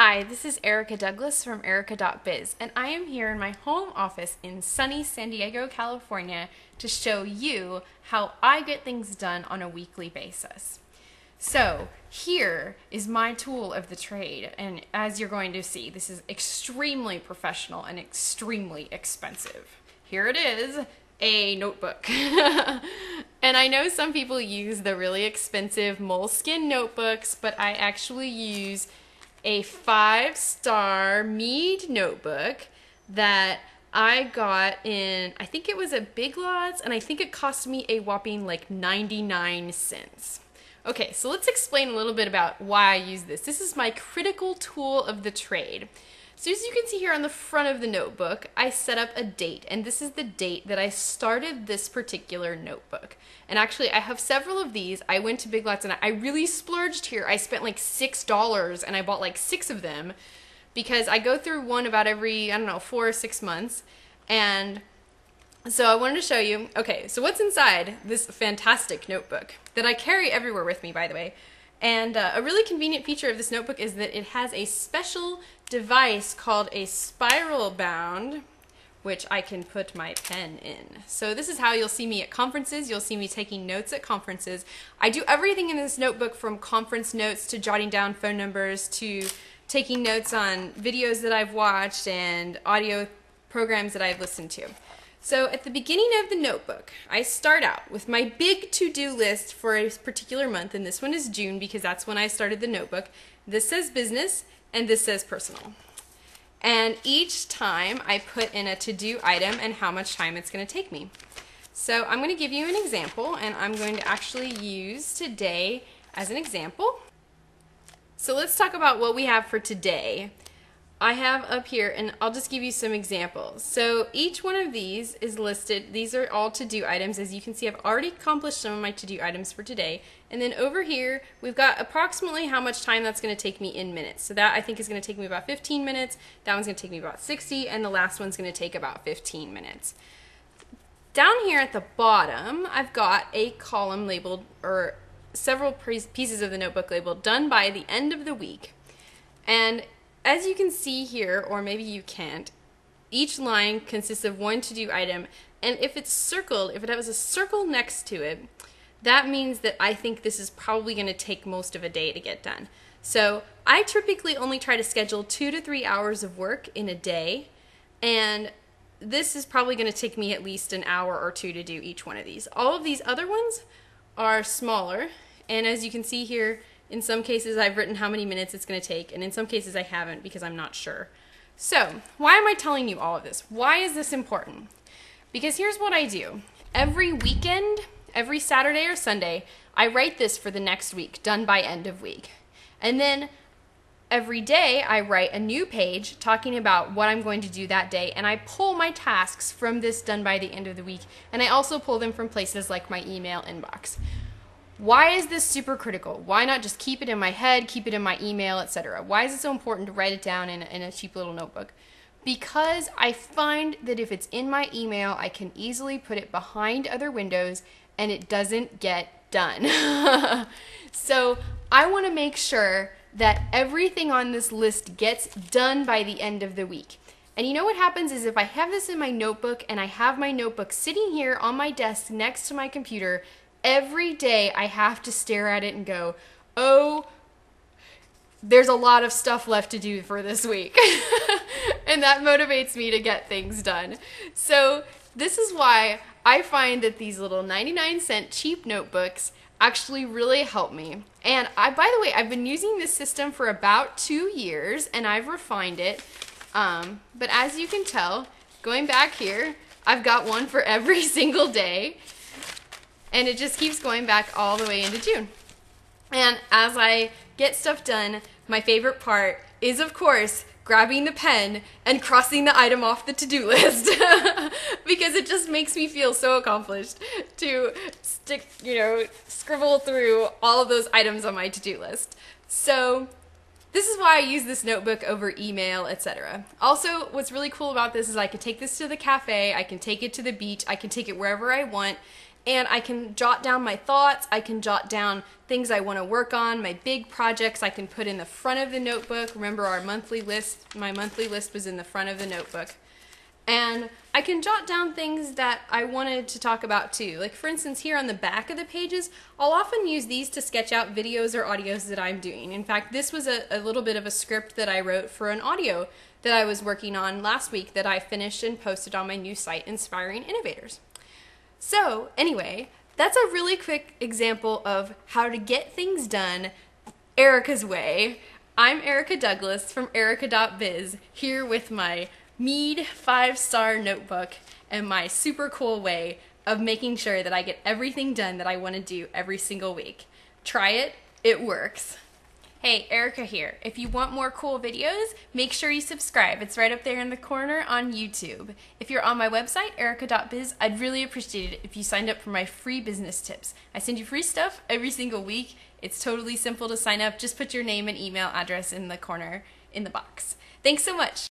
Hi, this is Erica Douglas from Erica.biz, and I am here in my home office in sunny San Diego, California to show you how I get things done on a weekly basis. So here is my tool of the trade, and as you're going to see, this is extremely professional and extremely expensive. Here it is, a notebook. And I know some people use the really expensive Moleskine notebooks, but I actually use a 5-star Mead notebook that I got in, I think it was at Big Lots, and I think it cost me a whopping like 99 cents. Okay, so let's explain a little bit about why I use this. This is my critical tool of the trade. So as you can see here on the front of the notebook, I set up a date, and this is the date that I started this particular notebook. And actually, I have several of these. I went to Big Lots and I really splurged here. I spent like $6 and I bought like 6 of them because I go through one about every, 4 or 6 months. And so I wanted to show you, okay, so what's inside this fantastic notebook that I carry everywhere with me, by the way. And a really convenient feature of this notebook is that it has a special device called a spiral bound, which I can put my pen in. So this is how you'll see me at conferences. You'll see me taking notes at conferences. I do everything in this notebook, from conference notes to jotting down phone numbers to taking notes on videos that I've watched and audio programs that I've listened to. So at the beginning of the notebook, I start out with my big to-do list for a particular month, and this one is June because that's when I started the notebook. This says business, and this says personal. And each time I put in a to-do item and how much time it's going to take me. So I'm going to give you an example, and I'm going to actually use today as an example. So let's talk about what we have for today. I have up here, and I'll just give you some examples. So each one of these is listed. These are all to-do items. As you can see, I've already accomplished some of my to-do items for today. And then over here, we've got approximately how much time that's going to take me in minutes. So that I think is going to take me about 15 minutes. That one's going to take me about 60, and the last one's going to take about 15 minutes. Down here at the bottom, I've got a column labeled, or several pieces of the notebook labeled, done by the end of the week. And as you can see here, or maybe you can't, each line consists of one to-do item, and if it's circled, if it has a circle next to it, that means that I think this is probably going to take most of a day to get done. So I typically only try to schedule 2 to 3 hours of work in a day, and this is probably going to take me at least an hour or 2 to do each one of these. All of these other ones are smaller, and as you can see here, in some cases I've written how many minutes it's going to take, and in some cases I haven't because I'm not sure. So why am I telling you all of this? Why is this important? Because here's what I do. Every weekend, every Saturday or Sunday, I write this for the next week, done by end of week. And then every day I write a new page talking about what I'm going to do that day, and I pull my tasks from this done by the end of the week, and I also pull them from places like my email inbox. Why is this super critical? Why not just keep it in my head, keep it in my email, etc.? Why is it so important to write it down in a cheap little notebook? Because I find that if it's in my email, I can easily put it behind other windows and it doesn't get done. So I want to make sure that everything on this list gets done by the end of the week. And you know what happens is if I have this in my notebook and I have my notebook sitting here on my desk next to my computer, every day I have to stare at it and go, oh, there's a lot of stuff left to do for this week. And that motivates me to get things done. So this is why I find that these little 99-cent cheap notebooks actually really help me. And by the way, I've been using this system for about 2 years, and I've refined it. But as you can tell, going back here, I've got one for every single day. And it just keeps going back all the way into June. And as I get stuff done, my favorite part is, of course, grabbing the pen and crossing the item off the to-do list. Because it just makes me feel so accomplished to scribble through all of those items on my to-do list. So this is why I use this notebook over email, etc. Also, what's really cool about this is I can take this to the cafe, I can take it to the beach, I can take it wherever I want. and I can jot down my thoughts, I can jot down things I want to work on, my big projects I can put in the front of the notebook. Remember our monthly list, my monthly list was in the front of the notebook. And I can jot down things that I wanted to talk about too. Like for instance, here on the back of the pages, I'll often use these to sketch out videos or audios that I'm doing. In fact, this was a little bit of a script that I wrote for an audio that I was working on last week that I finished and posted on my new site, Inspiring Innovators. So anyway, that's a really quick example of how to get things done Erica's way. I'm Erica Douglas from Erica.biz, here with my Mead 5-star notebook and my super cool way of making sure that I get everything done that I want to do every single week. Try it, it works. Hey, Erica here. If you want more cool videos, make sure you subscribe. It's right up there in the corner on YouTube. If you're on my website, erica.biz, I'd really appreciate it if you signed up for my free business tips. I send you free stuff every single week. It's totally simple to sign up. Just put your name and email address in the corner in the box. Thanks so much.